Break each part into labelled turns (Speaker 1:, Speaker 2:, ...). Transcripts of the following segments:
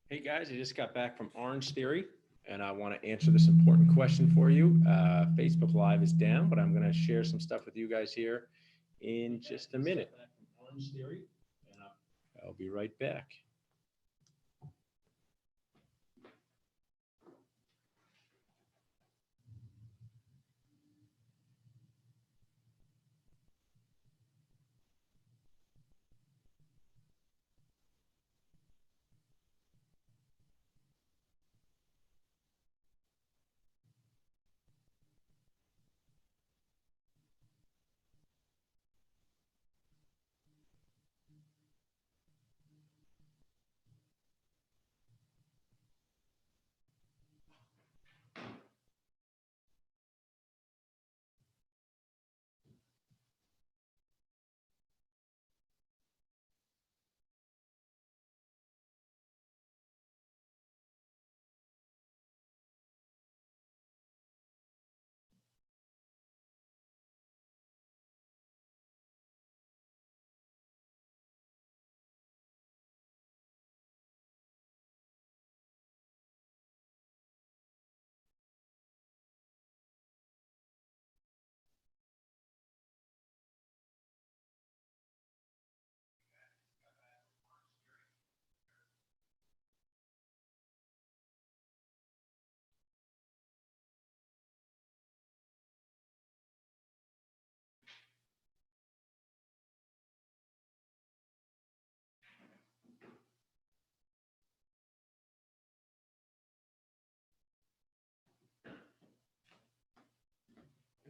Speaker 1: Hey guys, I just got back from Orange Theory and I want to answer this important question for you. Facebook Live is down, but I'm going to share some stuff with you guys here in just a minute. I'll be right back.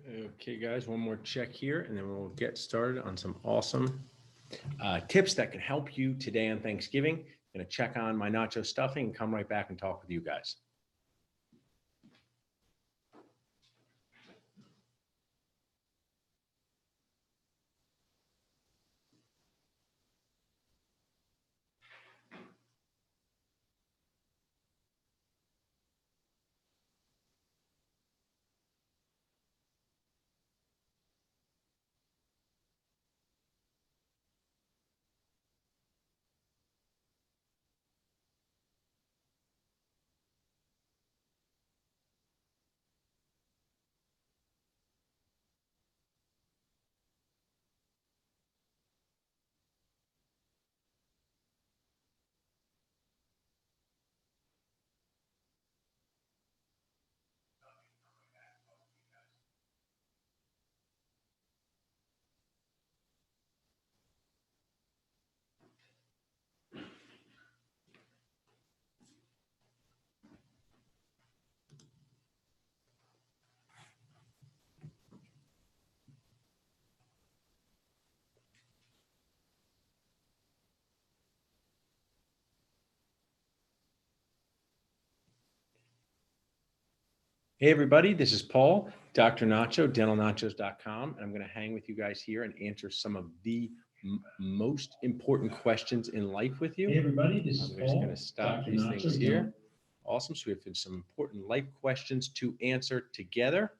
Speaker 1: Okay, guys, one more check here, and then we'll get started on some awesome tips that can help you today on Thanksgiving. I'm going to check on my nacho stuffing and come right back and talk with you guys. Hey, everybody, this is Paul, Dr. Nacho, dentalnachos.com, and I'm going to hang with you guys here and answer some of the most important questions in life with you.
Speaker 2: Hey, everybody, this is
Speaker 1: I'm
Speaker 2: Paul,
Speaker 1: just going to stop
Speaker 2: Dr.
Speaker 1: these
Speaker 2: Nacho,
Speaker 1: things here. Awesome. So we have some important life questions to answer together.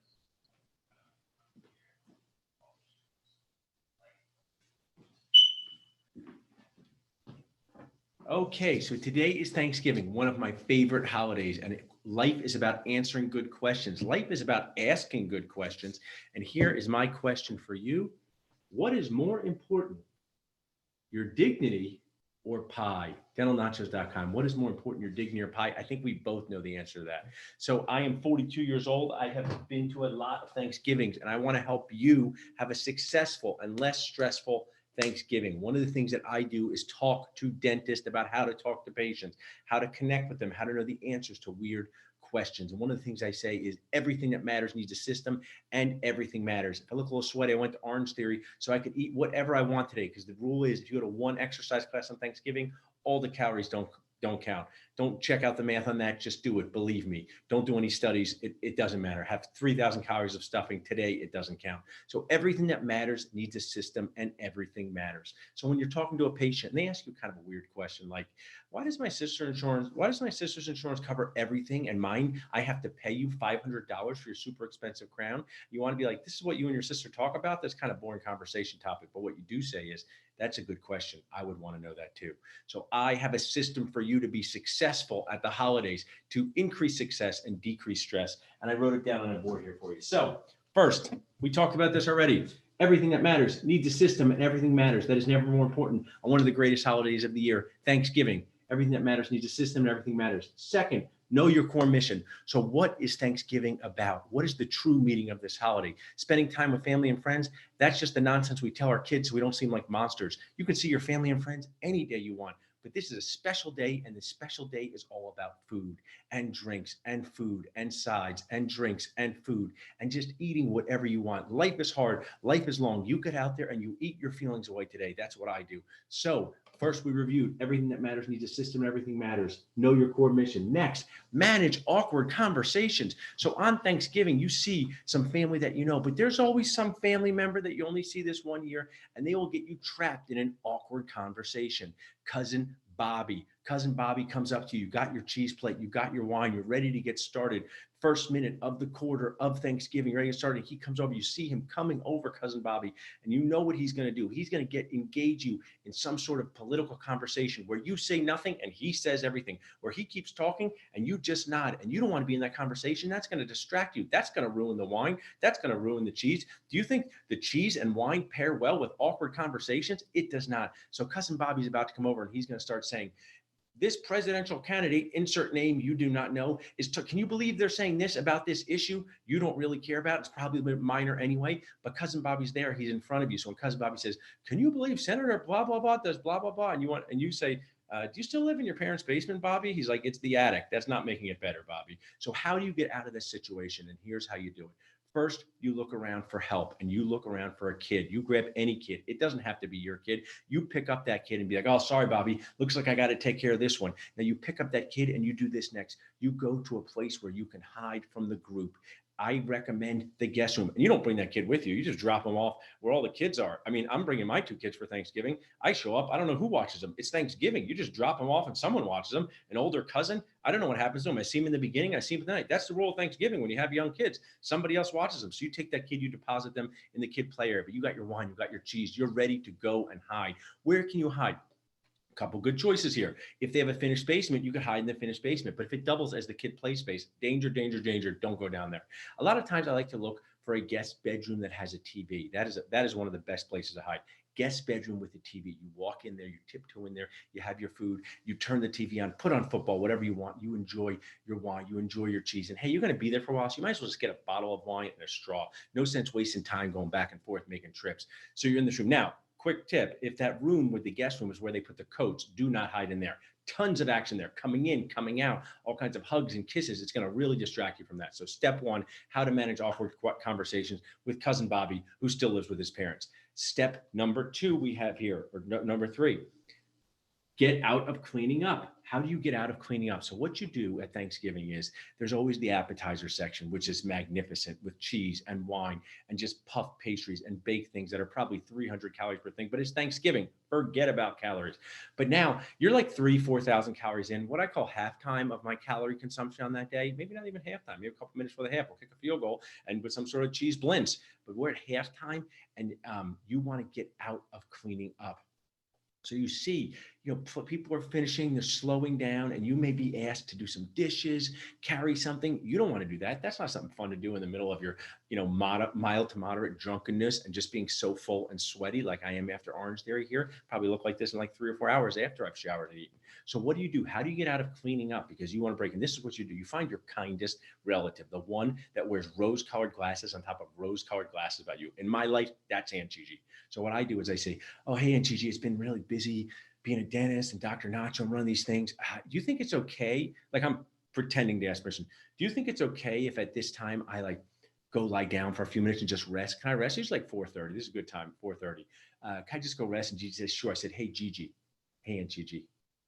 Speaker 1: Okay, so today is Thanksgiving, one of my favorite holidays, and life is about answering good questions. Life is about asking good questions. And here is my question for you. What is more important, your dignity or pie? DentalNachos.com. What is more important, your dignity or pie? I think we both know the answer to that. So I am 42 years old. I have been to a lot of Thanksgivings, and I want to help you have a successful and less stressful Thanksgiving. One of the things that I do is talk to dentists about how to talk to patients, how to connect with them, how to know the answers to weird questions. And one of the things I say is everything that matters needs a system, and everything matters. If I look a little sweaty, I went to Orange Theory so I could eat whatever I want today, because the rule is if you go to one exercise class on Thanksgiving, all the calories don't count. Don't check out the math on that. Just do it. Believe me. Don't do any studies. It doesn't matter. Have 3,000 calories of stuffing today. It doesn't count. So everything that matters needs a system, and everything matters. So when you're talking to a patient and they ask you kind of a weird question like, why does my sister's insurance cover everything and mine, I have to pay you $500 for your super expensive crown? You want to be like, this is what you and your sister talk about? That's kind of boring conversation topic. But what you do say is, that's a good question. I would want to know that too. So I have a system for you to be successful at the holidays, to increase success and decrease stress. And I wrote it down on a board here for you. So first, we talked about this already. Everything that matters needs a system, and everything matters. That is never more important on one of the greatest holidays of the year, Thanksgiving. Everything that matters needs a system, and everything matters. Second, know your core mission. So what is Thanksgiving about? What is the true meaning of this holiday? Spending time with family and friends? That's just the nonsense we tell our kids so we don't seem like monsters. You can see your family and friends any day you want. But this is a special day, and this special day is all about food and drinks and food and sides and drinks and food and just eating whatever you want. Life is hard. Life is long. You get out there and you eat your feelings away today. That's what I do. So first, we reviewed everything that matters needs a system, and everything matters. Know your core mission. Next, manage awkward conversations. So on Thanksgiving, you see some family that you know, but there's always some family member that you only see this one year, and they will get you trapped in an awkward conversation. Cousin Bobby comes up to you, got your cheese plate, you got your wine, you're ready to get started. First minute of the quarter of Thanksgiving, ready to get started. He comes over, you see him coming over, Cousin Bobby, and you know what he's going to do. He's going to engage you in some sort of political conversation where you say nothing and he says everything, where he keeps talking and you just nod, and you don't want to be in that conversation. That's going to distract you. That's going to ruin the wine. That's going to ruin the cheese. Do you think the cheese and wine pair well with awkward conversations? It does not. So Cousin Bobby's about to come over and he's going to start saying, this presidential candidate, insert name you do not know, can you believe they're saying this about this issue you don't really care about? It's probably a bit minor anyway, but Cousin Bobby's there. He's in front of you. So when Cousin Bobby says, can you believe Senator blah, blah, blah does blah, blah, blah, and you say, do you still live in your parents' basement, Bobby? He's like, it's the attic. That's not making it better, Bobby. So how do you get out of this situation? And here's how you do it. First, you look around for help, and you look around for a kid. You grab any kid. It doesn't have to be your kid. You pick up that kid and be like, oh, sorry, Bobby. Looks like I got to take care of this one. Now you pick up that kid and you do this next. You go to a place where you can hide from the group. I recommend the guest room. And you don't bring that kid with you. You just drop them off where all the kids are. I mean, I'm bringing my two kids for Thanksgiving. I show up. I don't know who watches them. It's Thanksgiving. You just drop them off and someone watches them. An older cousin. I don't know what happens to them. I see them in the beginning. I see them at the night. That's the rule of Thanksgiving when you have young kids. Somebody else watches them. So you take that kid, you deposit them in the kid play area. But you got your wine, you got your cheese. You're ready to go and hide. Where can you hide? Couple good choices here. If they have a finished basement, you could hide in the finished basement. But if it doubles as the kid play space, danger, danger, danger, don't go down there. A lot of times I like to look for a guest bedroom that has a TV. That is one of the best places to hide. Guest bedroom with a TV. You walk in there, you tiptoe in there, you have your food, you turn the TV on, put on football, whatever you want. You enjoy your wine, you enjoy your cheese. And hey, you're going to be there for a while, so you might as well just get a bottle of wine and a straw. No sense wasting time going back and forth making trips. So you're in this room. Now, quick tip, if that room with the guest room is where they put the coats, do not hide in there. Tons of action there, coming in, coming out, all kinds of hugs and kisses. It's going to really distract you from that. So step one, how to manage awkward conversations with Cousin Bobby, who still lives with his parents. Step number two we have here, or number three, get out of cleaning up. How do you get out of cleaning up? So what you do at Thanksgiving is there's always the appetizer section, which is magnificent with cheese and wine and just puff pastries and baked things that are probably 300 calories per thing, but it's Thanksgiving. Forget about calories. But now you're like 4,000 calories in, what I call halftime of my calorie consumption on that day. Maybe not even halftime, maybe a couple minutes for the half. We'll kick a field goal and with some sort of cheese blintz. But we're at halftime and you want to get out of cleaning up. So you see, people are finishing, they're slowing down, and you may be asked to do some dishes, carry something. You don't want to do that. That's not something fun to do in the middle of your, mild to moderate drunkenness and just being so full and sweaty like I am after Orange Theory here. Probably look like this in like 3 or 4 hours after I've showered and eaten. So what do you do? How do you get out of cleaning up? Because you want to break. And this is what you do. You find your kindest relative, the one that wears rose-colored glasses on top of rose-colored glasses about you. In my life, that's Aunt Gigi. So what I do is I say, oh, hey, Aunt Gigi, it's been really busy being a dentist and Dr. Nacho and running these things. Do you think it's okay? Like I'm pretending to ask person, do you think it's okay if at this time I like go lie down for a few minutes and just rest? Can I rest? It's like 4:30. This is a good time, 4:30. Can I just go rest? And Gigi says, sure. I said, hey, Gigi. Hey, Aunt Gigi.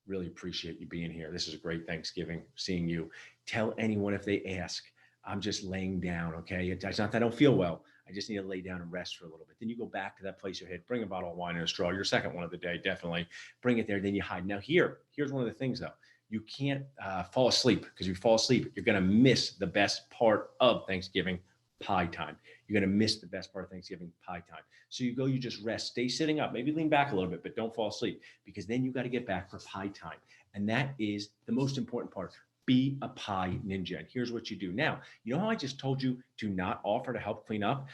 Speaker 1: Really appreciate you being here. This is a great Thanksgiving, seeing you. Tell anyone if they ask. I'm just laying down, okay? It's not that I don't feel well. I just need to lay down and rest for a little bit. Then you go back to that place you hid, bring a bottle of wine and a straw, your second one of the day, definitely. Bring it there, then you hide. Now here's one of the things though. You can't fall asleep, because if you fall asleep, you're gonna miss the best part of Thanksgiving, pie time. You're gonna miss the best part of Thanksgiving, pie time. So you just rest, stay sitting up, maybe lean back a little bit, but don't fall asleep, because then you gotta get back for pie time. And that is the most important part. Be a pie ninja. And here's what you do. Now, you know how I just told you to not offer to help clean up?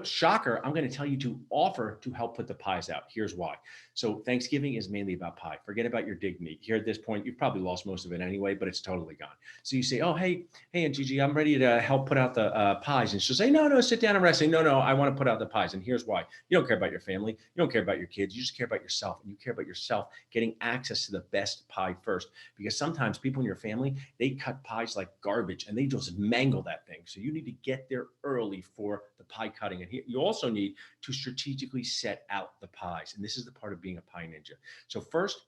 Speaker 1: Shocker, I'm going to tell you to offer to help put the pies out. Here's why. So Thanksgiving is mainly about pie. Forget about your dignity. Here at this point, you've probably lost most of it anyway, but it's totally gone. So you say, oh, hey, Aunt Gigi, I'm ready to help put out the pies. And she'll say, no, sit down and rest. Say, no, I want to put out the pies. And here's why. You don't care about your family. You don't care about your kids. You just care about yourself. And you care about yourself getting access to the best pie first. Because sometimes people in your family, they cut pies like garbage and they just mangle that thing. So you need to get there early for the pie cutting. And you also need to strategically set out the pies. And this is the part of being a pie ninja. So first,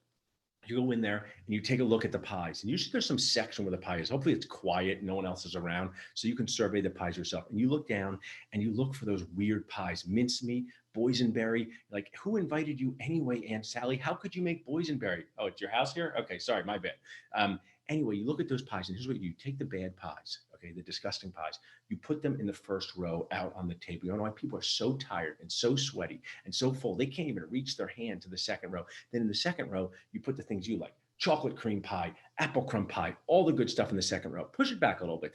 Speaker 1: you go in there and you take a look at the pies. And usually there's some section where the pie is. Hopefully it's quiet, no one else is around, so you can survey the pies yourself. And you look down and you look for those weird pies, mincemeat, boysenberry. Like, who invited you anyway, Aunt Sally? How could you make boysenberry? Oh, it's your house here? Okay, sorry, my bad. Anyway, you look at those pies, and here's what you do. Take the bad pies, okay, the disgusting pies. You put them in the first row out on the table. You don't know why people are so tired and so sweaty and so full, they can't even reach their hand to the second row. Then in the second row, you put the things you like. Chocolate cream pie, apple crumb pie, all the good stuff in the second row. Push it back a little bit.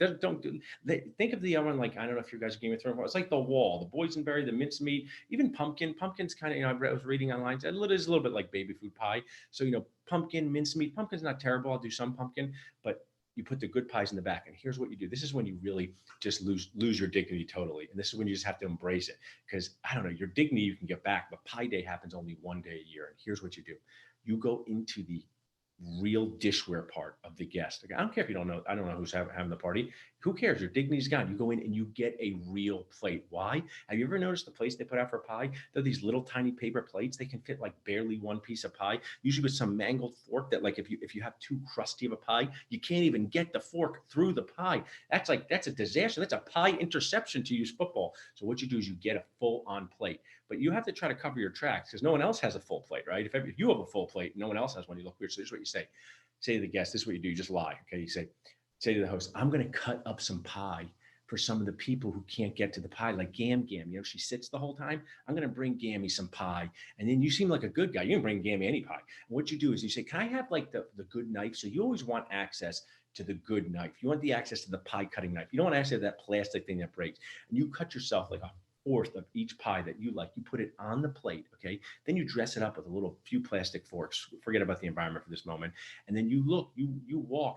Speaker 1: Think of the other one, like, I don't know if you guys are Game of Thrones. It's like the wall, the boysenberry, the mincemeat, even pumpkin. Pumpkin's kind of, I was reading online, it's a little bit like baby food pie. So, pumpkin, mincemeat. Pumpkin's not terrible. I'll do some pumpkin, but you put the good pies in the back. And here's what you do. This is when you really just lose your dignity totally. And this is when you just have to embrace it. Because I don't know, your dignity you can get back, but pie day happens only one day a year. And here's what you do. You go into the real dishware part of the guest. Like, I don't care if you don't know, I don't know who's having the party. Who cares? Your dignity's gone. You go in and you get a real plate. Why? Have you ever noticed the plates they put out for pie? They're these little tiny paper plates. They can fit like barely one piece of pie, usually with some mangled fork that, like, if you have too crusty of a pie, you can't even get the fork through the pie. That's a disaster. That's a pie interception, to use football. So what you do is you get a full on plate. But you have to try to cover your tracks, because no one else has a full plate, right? If you have a full plate, no one else has one, you look weird. So this is what you say. Say to the guest, this is what you do. You just lie, okay? You say to the host, I'm going to cut up some pie for some of the people who can't get to the pie, like Gam. She sits the whole time. I'm going to bring Gammy some pie. And then you seem like a good guy. You didn't bring Gammy any pie. And what you do is you say, can I have like the good knife? So you always want access to the good knife. You want the access to the pie cutting knife. You don't want access to that plastic thing that breaks. And you cut yourself like a fourth of each pie that you like. You put it on the plate, okay? Then you dress it up with a few plastic forks. Forget about the environment for this moment. And then you walk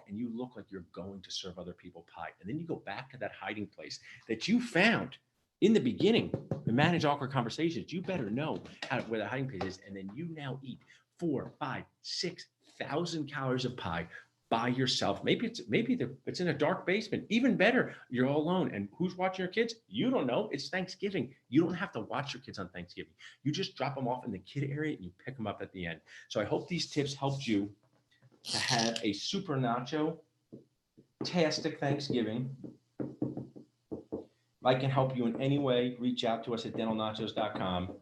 Speaker 1: and you look like you're going to serve other people pie. And then you go back to that hiding place that you found in the beginning to manage awkward conversations. You better know where the hiding place is. And then you now eat 4, 5, 6,000 calories of pie by yourself. Maybe it's in a dark basement. Even better, you're all alone. And who's watching your kids? You don't know. It's Thanksgiving. You don't have to watch your kids on Thanksgiving. You just drop them off in the kid area and you pick them up at the end. So I hope these tips helped you to have a super nacho-tastic Thanksgiving. If I can help you in any way, reach out to us at dentalnachos.com.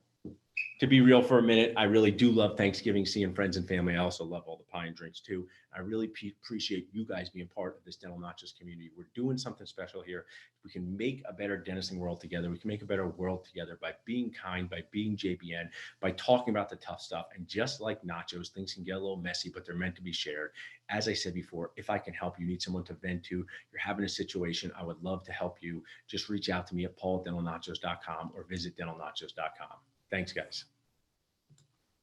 Speaker 1: To be real for a minute, I really do love Thanksgiving, seeing friends and family. I also love all the pie and drinks too. I really appreciate you guys being part of this Dental Nachos community. We're doing something special here. We can make a better dentistry world together. We can make a better world together by being kind, by being JBN, by talking about the tough stuff. And just like nachos, things can get a little messy, but they're meant to be shared. As I said before, if I can help you, need someone to vent to, you're having a situation, I would love to help you. Just reach out to me at paul@dentalnachos.com or visit dentalnachos.com. Thanks, guys.